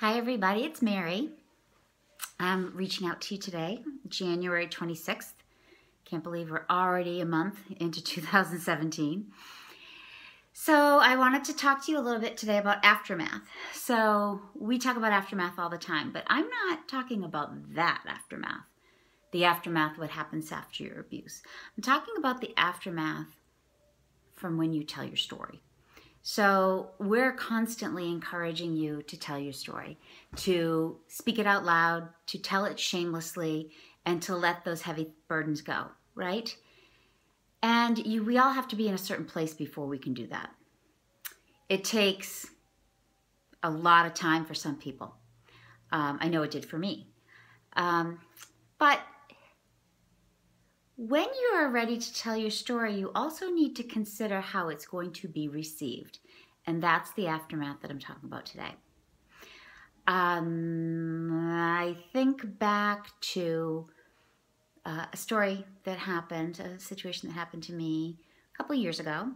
Hi everybody, it's Mary. I'm reaching out to you today, January 26th. Can't believe we're already a month into 2017. So I wanted to talk to you a little bit today about aftermath. So we talk about aftermath all the time, but I'm not talking about that aftermath. The aftermath, what happens after your abuse. I'm talking about the aftermath from when you tell your story. So we're constantly encouraging you to tell your story, to speak it out loud, to tell it shamelessly, and to let those heavy burdens go, right? And we all have to be in a certain place before we can do that. It takes a lot of time for some people. I know it did for me. But when you are ready to tell your story, you also need to consider how it's going to be received. And that's the aftermath that I'm talking about today. I think back to a story that happened, a situation that happened to me a couple of years ago.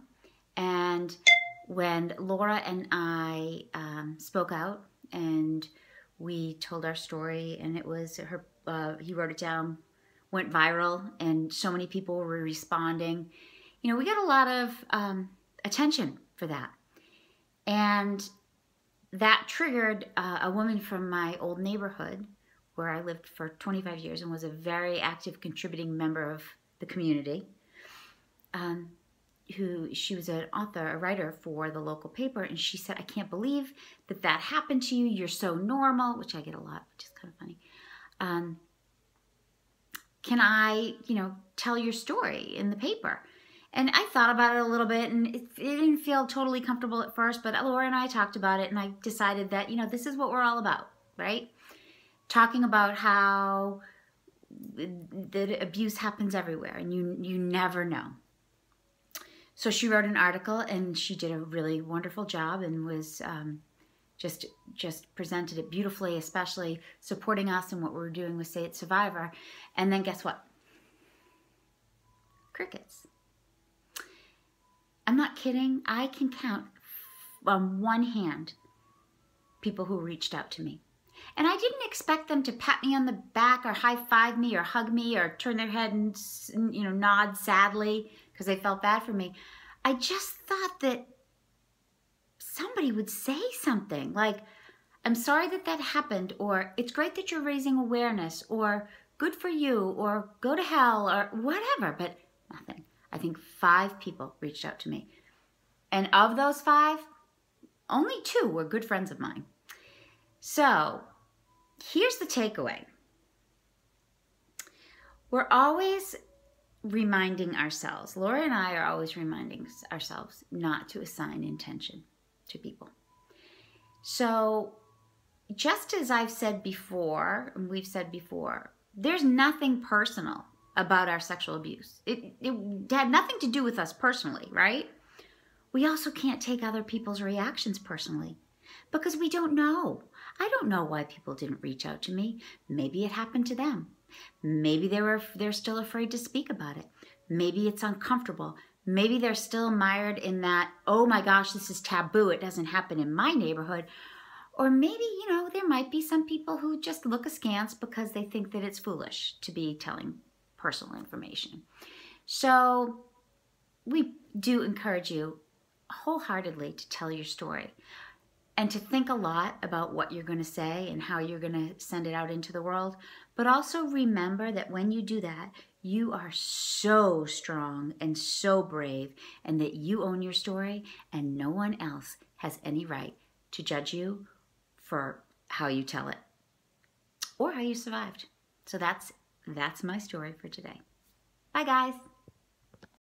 And when Laura and I spoke out and we told our story, and it was her, he wrote it down, went viral, and so many people were responding. You know, we got a lot of attention for that. And that triggered a woman from my old neighborhood where I lived for 25 years and was a very active contributing member of the community. She was an author, a writer for the local paper, and she said, "I can't believe that that happened to you. You're so normal," which I get a lot, which is kind of funny. Can I, tell your story in the paper? And I thought about it a little bit, and it didn't feel totally comfortable at first, but Laura and I talked about it, and I decided that, this is what we're all about, right? Talking about how the abuse happens everywhere, and you never know. So she wrote an article, and she did a really wonderful job, and was just presented it beautifully, especially supporting us in what we were doing with Say It Survivor. And then guess what? Crickets. I'm not kidding. I can count on one hand people who reached out to me. And I didn't expect them to pat me on the back or high-five me or hug me or turn their head and nod sadly because they felt bad for me. I just thought that somebody would say something like, "I'm sorry that that happened," or "It's great that you're raising awareness," or "Good for you," or "Go to hell," or whatever, but nothing. I think 5 people reached out to me. And of those 5, only 2 were good friends of mine. So here's the takeaway. We're always reminding ourselves, Laura and I are always reminding ourselves not to assign intention to people. So just as I've said before, and we've said before, there's nothing personal about our sexual abuse. It had nothing to do with us personally, right? We also can't take other people's reactions personally because we don't know. I don't know why people didn't reach out to me. Maybe it happened to them. Maybe they're still afraid to speak about it. Maybe it's uncomfortable. Maybe they're still mired in that, "Oh my gosh, this is taboo. It doesn't happen in my neighborhood." Or maybe, there might be some people who just look askance because they think that it's foolish to be telling personal information. So we do encourage you wholeheartedly to tell your story and to think a lot about what you're going to say and how you're going to send it out into the world. But also remember that when you do that, you are so strong and so brave, and that you own your story and no one else has any right to judge you for how you tell it or how you survived. So that's my story for today. Bye, guys.